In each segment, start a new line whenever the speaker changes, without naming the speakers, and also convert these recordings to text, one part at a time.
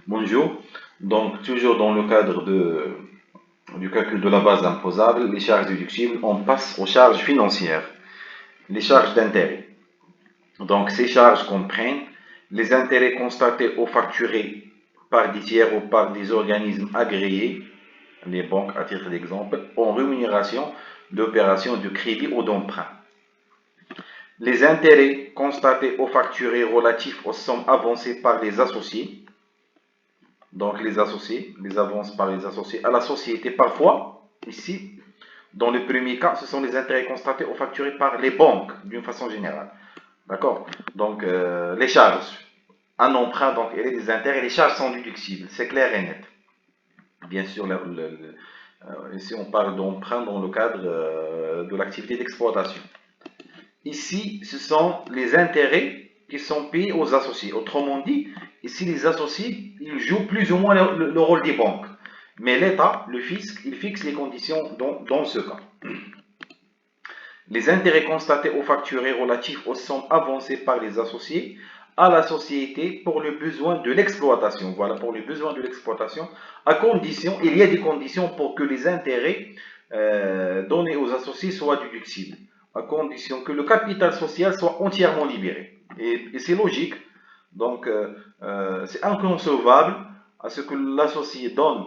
Bonjour. Donc, toujours dans le cadre du calcul de la base imposable, les charges déductibles, on passe aux charges financières, les charges d'intérêt. Donc, ces charges comprennent les intérêts constatés ou facturés par des tiers ou par des organismes agréés, les banques à titre d'exemple, en rémunération d'opérations de crédit ou d'emprunt. Les intérêts constatés ou facturés relatifs aux sommes avancées par les associés, donc les associés, les avances par les associés à la société. Parfois, ici, dans le premier cas, ce sont les intérêts constatés ou facturés par les banques, d'une façon générale. D'accord. Donc, les charges, un emprunt, donc, et les intérêts, les charges sont déductibles, c'est clair et net. Bien sûr, ici, on parle d'emprunt dans le cadre de l'activité d'exploitation. Ici, ce sont les intérêts qui sont payés aux associés. Autrement dit, ici, les associés, ils jouent plus ou moins le rôle des banques. Mais l'État, le fisc, il fixe les conditions dans ce cas. Les intérêts constatés ou facturés relatifs aux sommes avancées par les associés à la société pour le besoin de l'exploitation. Voilà, pour le besoin de l'exploitation, à condition, il y a des conditions pour que les intérêts donnés aux associés soient déductibles, à condition que le capital social soit entièrement libéré. Et c'est logique, donc c'est inconcevable à ce que l'associé donne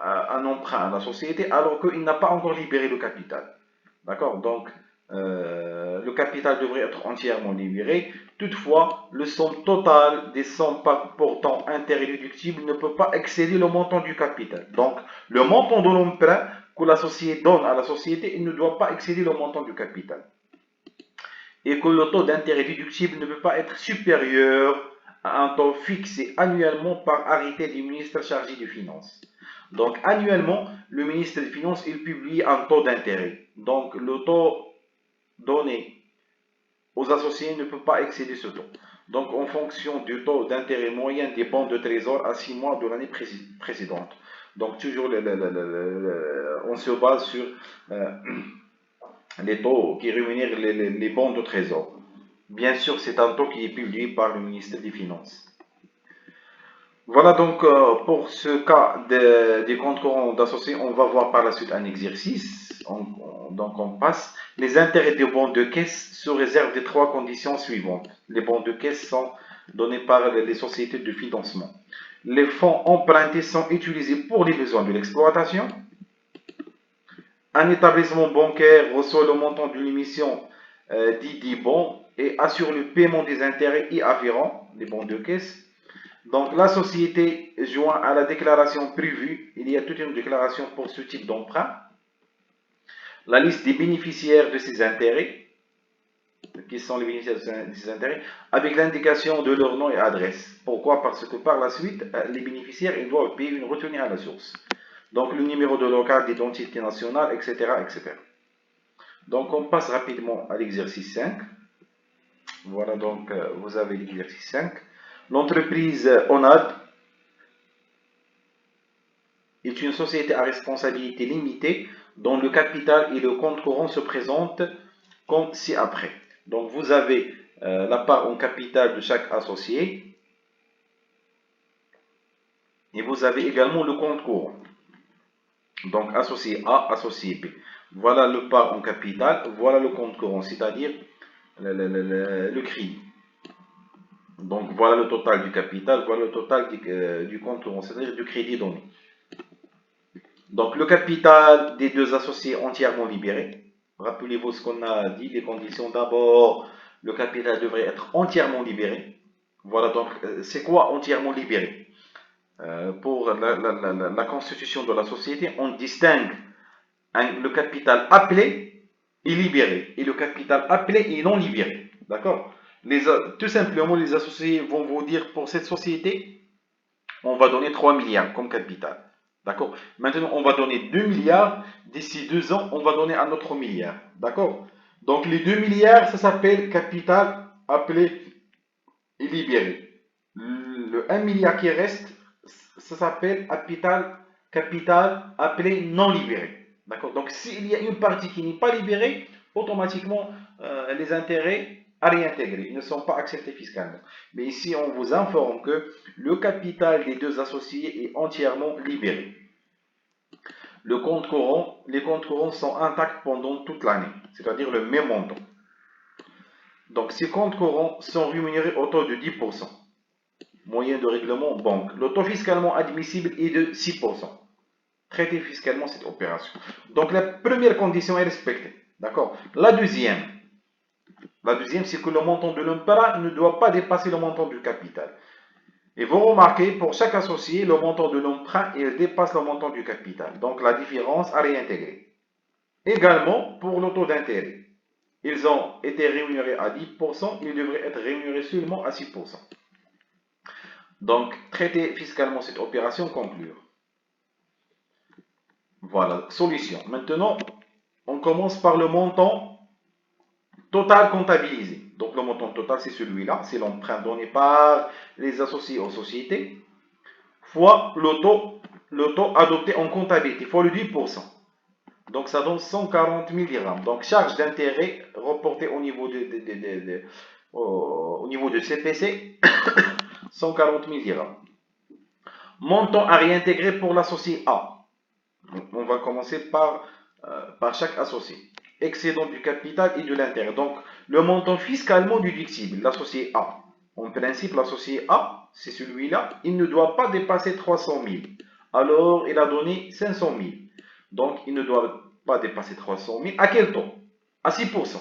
un emprunt à la société alors qu'il n'a pas encore libéré le capital. D'accord. Donc, le capital devrait être entièrement libéré. Toutefois, le somme totale des sommes portant intérêt déductible ne peut pas excéder le montant du capital. Donc, le montant de l'emprunt que l'associé donne à la société, il ne doit pas excéder le montant du capital. Et que le taux d'intérêt déductible ne peut pas être supérieur à un taux fixé annuellement par arrêté du ministre chargé des Finances. Donc, annuellement, le ministre des Finances, il publie un taux d'intérêt. Donc, le taux donné aux associés ne peut pas excéder ce taux. Donc, en fonction du taux d'intérêt moyen des bons de trésor à 6 mois de l'année précédente. Donc, toujours, on se base sur les taux qui rémunèrent les bons de trésor. Bien sûr, c'est un taux qui est publié par le ministère des Finances. Voilà donc pour ce cas des comptes courants d'associés, on va voir par la suite un exercice. Donc on passe. Les intérêts des bons de caisse sous réserve des trois conditions suivantes. Les bons de caisse sont donnés par les sociétés de financement. Les fonds empruntés sont utilisés pour les besoins de l'exploitation. Un établissement bancaire reçoit le montant d'une émission dit bon et assure le paiement des intérêts y afférents, les bons de caisse. Donc la société joint à la déclaration prévue, il y a toute une déclaration pour ce type d'emprunt. La liste des bénéficiaires de ces intérêts, qui sont les bénéficiaires de ces intérêts, avec l'indication de leur nom et adresse. Pourquoi? Parce que par la suite, les bénéficiaires ils doivent payer une retenue à la source. Donc le numéro de local d'identité nationale, etc., etc. Donc on passe rapidement à l'exercice 5. Voilà donc vous avez l'exercice 5. L'entreprise ONAD est une société à responsabilité limitée dont le capital et le compte courant se présentent comme ci-après. Donc vous avez la part en capital de chaque associé et vous avez également le compte courant. Donc associé A, associé B. Voilà le part en capital, voilà le compte courant, c'est-à-dire le crédit. Donc voilà le total du capital, voilà le total du compte courant, c'est-à-dire du crédit donné. Donc le capital des deux associés entièrement libéré. Rappelez-vous ce qu'on a dit, les conditions. D'abord, le capital devrait être entièrement libéré. Voilà donc, c'est quoi entièrement libéré? Pour la constitution de la société, on distingue le capital appelé et libéré, et le capital appelé et non libéré. D'accord? Tout simplement, les associés vont vous dire pour cette société, on va donner 3 milliards comme capital. D'accord? Maintenant, on va donner 2 milliards. D'ici 2 ans, on va donner un autre milliard. D'accord? Donc, les 2 milliards, ça s'appelle capital appelé et libéré. Le 1 milliard qui reste, ça s'appelle capital appelé non libéré. D'accord? Donc, s'il y a une partie qui n'est pas libérée, automatiquement, les intérêts à réintégrer, ils ne sont pas acceptés fiscalement. Mais ici, on vous informe que le capital des deux associés est entièrement libéré. Les comptes courants sont intacts pendant toute l'année, c'est-à-dire le même montant. Donc, ces comptes courants sont rémunérés au taux de 10%, moyen de règlement banque. Le taux fiscalement admissible est de 6%. Traiter fiscalement cette opération. Donc, la première condition est respectée. D'accord? La deuxième, c'est que le montant de l'emprunt ne doit pas dépasser le montant du capital. Et vous remarquez, pour chaque associé, le montant de l'emprunt dépasse le montant du capital. Donc, la différence à réintégrer. Également, pour le taux d'intérêt. Ils ont été rémunérés à 10%, ils devraient être rémunérés seulement à 6%. Donc, traiter fiscalement cette opération, conclure. Voilà, solution. Maintenant, on commence par le montant total comptabilisé. Donc, le montant total, c'est celui-là, c'est l'emprunt donné par les associés aux sociétés, fois le taux adopté en comptabilité, fois le 10%. Donc, ça donne 140 000 dirhams. Donc, charge d'intérêt reportée au niveau au niveau de CPC, 140 000 dirhams. Montant à réintégrer pour l'associé A. Donc, on va commencer par chaque associé. Excédent du capital et de l'intérêt. Donc, le montant fiscalement déductible, l'associé A. En principe, l'associé A, c'est celui-là, il ne doit pas dépasser 300 000. Alors, il a donné 500 000. Donc, il ne doit pas dépasser 300 000. À quel taux? À 6%.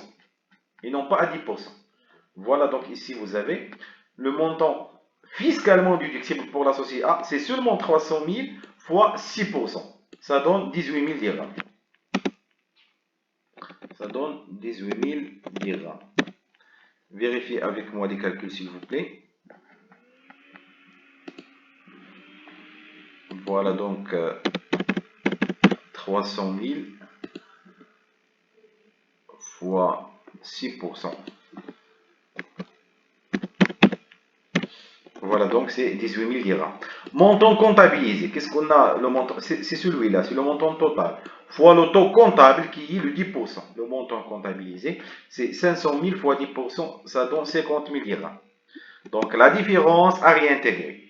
Et non pas à 10%. Voilà, donc ici, vous avez le montant fiscalement déductible pour l'associé A, c'est seulement 300 000 fois 6%. Ça donne 18 000 dirhams. Ça donne 18 000 dirhams. Vérifiez avec moi les calculs, s'il vous plaît. Voilà donc 300 000 fois 6%. Voilà, donc c'est 18 000 dirhams. Montant comptabilisé, qu'est-ce qu'on a? Le montant, c'est celui-là, c'est le montant total. Fois le taux comptable qui est le 10%. Le montant comptabilisé, c'est 500 000 fois 10%, ça donne 50 000 dirhams. Donc la différence à réintégrer.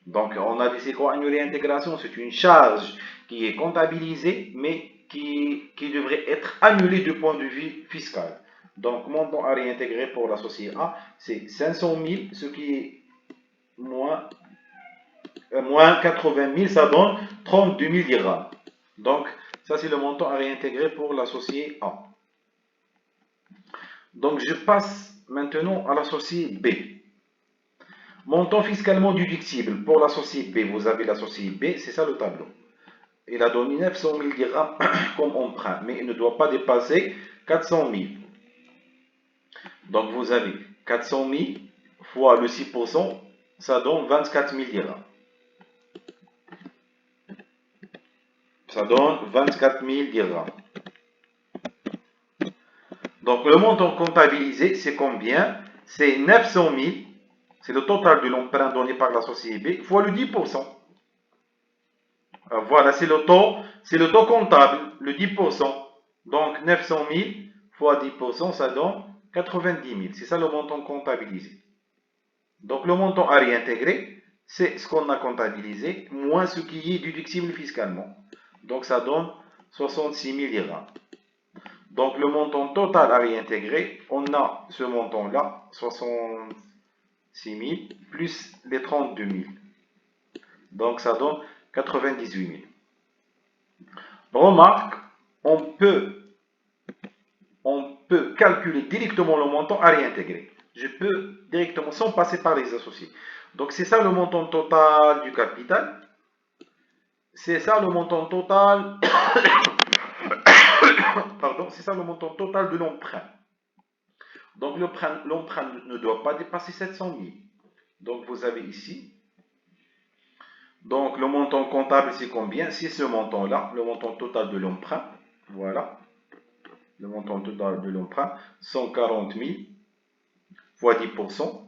Donc on a dit c'est quoi une réintégration? C'est une charge qui est comptabilisée, mais qui devrait être annulée du point de vue fiscal. Donc montant à réintégrer pour l'associé A, c'est 500 000, ce qui est moins 80 000, ça donne 32 000 dirhams. Donc, ça c'est le montant à réintégrer pour l'associé A. Donc, je passe maintenant à l'associé B. Montant fiscalement déductible pour l'associé B. Vous avez l'associé B, c'est ça le tableau. Il a donné 900 000 dirhams comme emprunt, mais il ne doit pas dépasser 400 000. Donc, vous avez 400 000 fois le 6%, ça donne 24 000 dirhams. Ça donne 24 000 dirhams. Donc le montant comptabilisé, c'est combien? C'est 900 000. C'est le total de l'emprunt donné par la société B fois le 10%. Voilà, c'est le taux comptable, le 10%. Donc 900 000 fois 10%, ça donne 90 000. C'est ça le montant comptabilisé. Donc le montant à réintégrer, c'est ce qu'on a comptabilisé, moins ce qui est déductible fiscalement. Donc ça donne 66 000 dirhams. Donc le montant total à réintégrer, on a ce montant-là, 66 000, plus les 32 000. Donc ça donne 98 000. Remarque, on peut calculer directement le montant à réintégrer. Je peux directement, sans passer par les associés. Donc c'est ça le montant total du capital. C'est ça le montant total. Pardon, c'est ça le montant total de l'emprunt. Donc l'emprunt ne doit pas dépasser 700 000. Donc vous avez ici. Donc le montant comptable c'est combien? C'est ce montant-là, le montant total de l'emprunt. Voilà. Le montant total de l'emprunt, 140 000 fois 10%.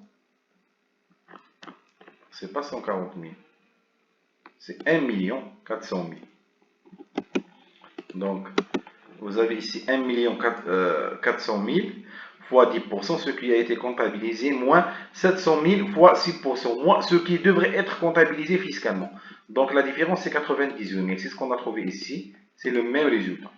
C'est pas 140 000. C'est 1 400 000. Donc vous avez ici 1 400 000 fois 10%, ce qui a été comptabilisé, moins 700 000 fois 6%, moins ce qui devrait être comptabilisé fiscalement. Donc la différence, c'est 98 000. C'est ce qu'on a trouvé ici. C'est le même résultat.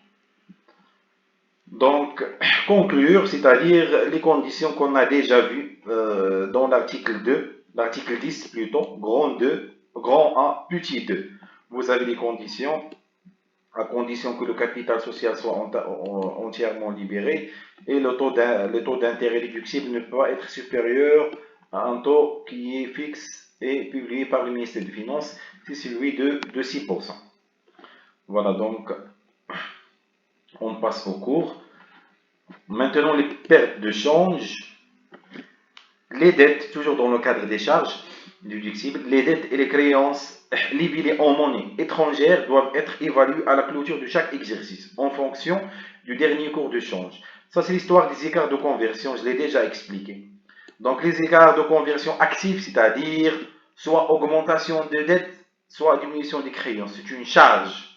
Donc, conclure, c'est-à-dire les conditions qu'on a déjà vues dans l'article 2, l'article 10 plutôt, grand 2, grand A, petit 2. Vous avez les conditions, à condition que le capital social soit entièrement libéré et le taux d'intérêt déductible ne peut pas être supérieur à un taux qui est fixe et publié par le ministère des Finances, c'est celui de 6%. Voilà, donc on passe au cours. Maintenant, les pertes de change, les dettes, toujours dans le cadre des charges déductibles, les dettes et les créances libellées en monnaie étrangère doivent être évaluées à la clôture de chaque exercice en fonction du dernier cours de change. Ça, c'est l'histoire des écarts de conversion, je l'ai déjà expliqué. Donc, les écarts de conversion actifs, c'est-à-dire soit augmentation de dettes, soit diminution des créances, c'est une charge.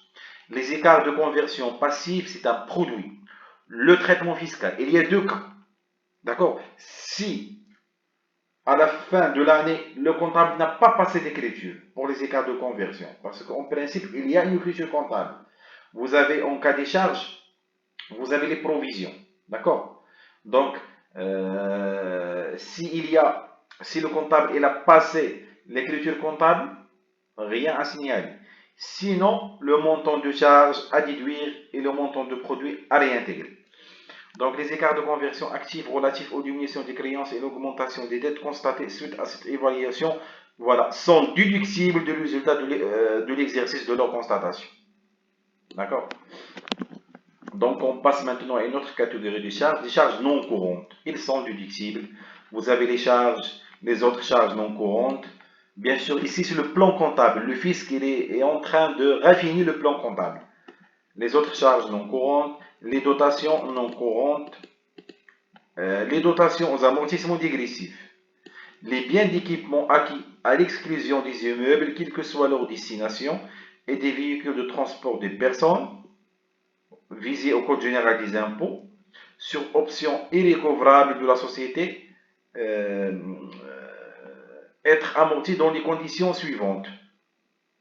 Les écarts de conversion passifs, c'est un produit. Le traitement fiscal, il y a deux cas. D'accord? Si à la fin de l'année, le comptable n'a pas passé d'écriture pour les écarts de conversion, parce qu'en principe, il y a une écriture comptable. Vous avez, en cas des charges, vous avez les provisions. D'accord? Donc, si le comptable il a passé l'écriture comptable, rien à signaler. Sinon, le montant de charge à déduire et le montant de produit à réintégrer. Donc, les écarts de conversion actifs relatifs aux diminutions des créances et l'augmentation des dettes constatées suite à cette évaluation, voilà, sont déductibles du résultat de l'exercice de leur constatation. D'accord? Donc, on passe maintenant à une autre catégorie de charges, les charges non courantes. Ils sont déductibles. Vous avez les autres charges non courantes. Bien sûr, ici, c'est le plan comptable. Le fisc est en train de raffiner le plan comptable. Les autres charges non courantes, les dotations non courantes, les dotations aux amortissements dégressifs, les biens d'équipement acquis à l'exclusion des immeubles, quelle que soit leur destination, et des véhicules de transport des personnes visés au Code général des impôts, sur option irrécoverable de la société, euh, être amortis dans les conditions suivantes.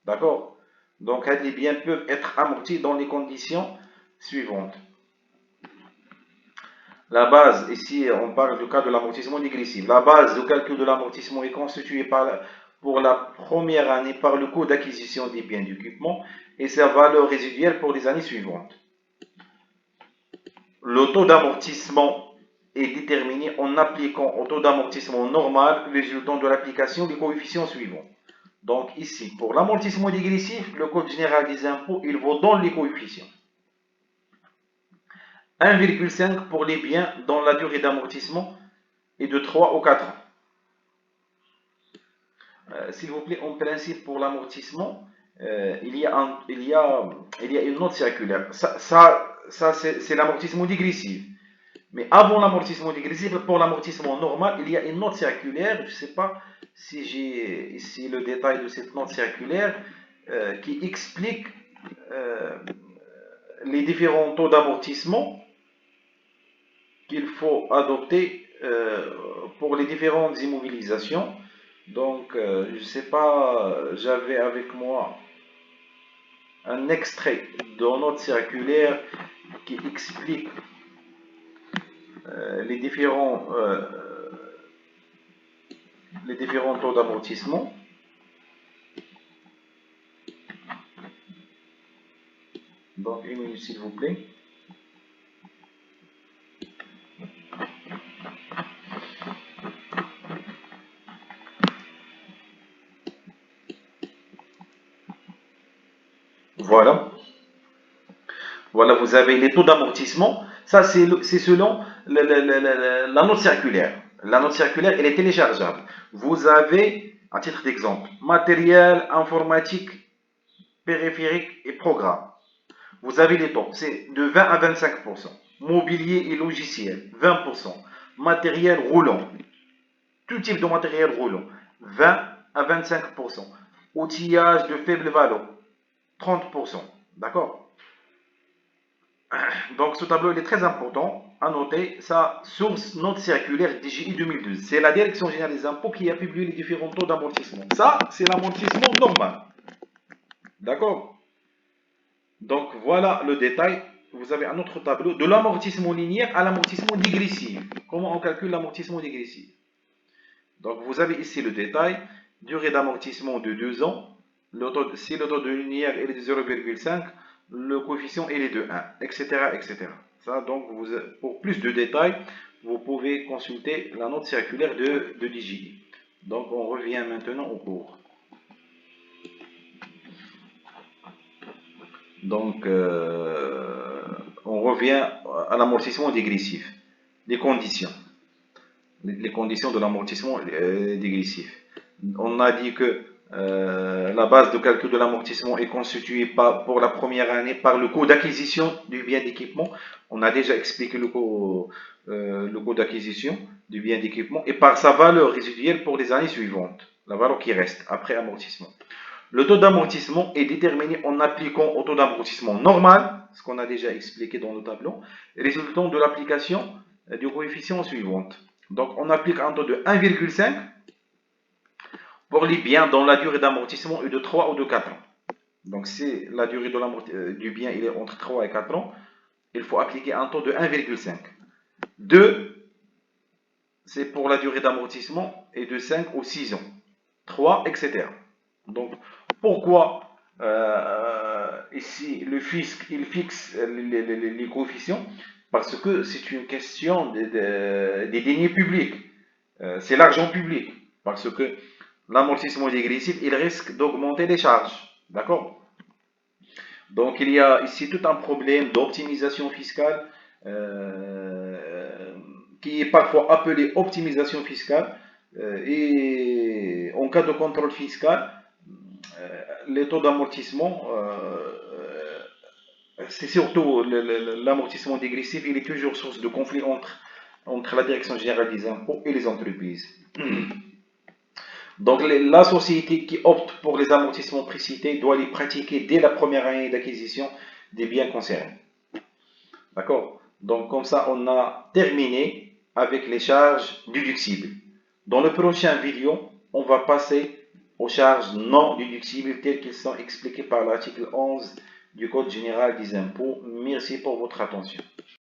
D'accord? Donc, les biens peuvent être amortis dans les conditions suivantes. La base, ici on parle du cas de l'amortissement dégressif. La base de calcul de l'amortissement est constituée pour la première année par le coût d'acquisition des biens d'équipement et sa valeur résiduelle pour les années suivantes. Le taux d'amortissement est déterminé en appliquant au taux d'amortissement normal résultant de l'application des coefficients suivants. Donc ici, pour l'amortissement dégressif, le Code général des impôts, il vous donne les coefficients. 1,5 pour les biens dont la durée d'amortissement est de 3 ou 4 ans. S'il vous plaît, en principe, pour l'amortissement, il y a une note circulaire. Ça c'est l'amortissement dégressif. Mais avant l'amortissement dégressif, pour l'amortissement normal, il y a une note circulaire. Je ne sais pas si j'ai ici le détail de cette note circulaire qui explique les différents taux d'amortissement qu'il faut adopter pour les différentes immobilisations. Donc, je ne sais pas, j'avais avec moi un extrait de note circulaire qui explique les différents taux d'amortissement. Donc, une minute s'il vous plaît. Voilà. Voilà, vous avez les taux d'amortissement. Ça, c'est selon la note circulaire. La note circulaire, elle est téléchargeable. Vous avez, à titre d'exemple, matériel informatique, périphérique et programme. Vous avez les taux, c'est de 20 à 25%. Mobilier et logiciel, 20%. Matériel roulant, tout type de matériel roulant, 20 à 25%. Outillage de faible valeur, 30%. D'accord? Donc ce tableau il est très important. à noter sa source note circulaire DGI 2012. C'est la Direction générale des impôts qui a publié les différents taux d'amortissement. Ça, c'est l'amortissement normal. D'accord? Donc voilà le détail. Vous avez un autre tableau de l'amortissement linéaire à l'amortissement dégressif. Comment on calcule l'amortissement dégressif? Donc vous avez ici le détail. Durée d'amortissement de 2 ans. Si le taux de linéaire est de 0,5, le coefficient est de 1, etc. etc. Ça, donc, pour plus de détails, vous pouvez consulter la note circulaire de DGI. Donc on revient maintenant au cours. Donc on revient à l'amortissement dégressif. Les conditions. Les conditions de l'amortissement dégressif. On a dit que la base de calcul de l'amortissement est constituée pour la première année par le coût d'acquisition du bien d'équipement. On a déjà expliqué le coût d'acquisition du bien d'équipement et par sa valeur résiduelle pour les années suivantes, la valeur qui reste après amortissement. Le taux d'amortissement est déterminé en appliquant au taux d'amortissement normal, ce qu'on a déjà expliqué dans le tableau, résultant de l'application du coefficient suivant. Donc on applique un taux de 1,5 pour les biens dont la durée d'amortissement est de 3 ou de 4 ans. Donc si la durée du bien il est entre 3 et 4 ans, il faut appliquer un taux de 1,5. 2, c'est pour la durée d'amortissement est de 5 ou 6 ans. 3, etc. Donc pourquoi ici le fisc il fixe les coefficients? Parce que c'est une question des deniers publics. C'est l'argent public. Parce que l'amortissement dégressif, il risque d'augmenter les charges. D'accord? Donc il y a ici tout un problème d'optimisation fiscale qui est parfois appelé optimisation fiscale. Et en cas de contrôle fiscal, les taux d'amortissement, c'est surtout l'amortissement dégressif, il est toujours source de conflit entre la Direction générale des impôts et les entreprises. Donc la société qui opte pour les amortissements précités doit les pratiquer dès la première année d'acquisition des biens concernés. D'accord? Donc comme ça, on a terminé avec les charges déductibles. Dans le prochain vidéo, on va passer aux charges non déductibles telles qu'elles sont expliquées par l'article 11 du Code général des impôts. Merci pour votre attention.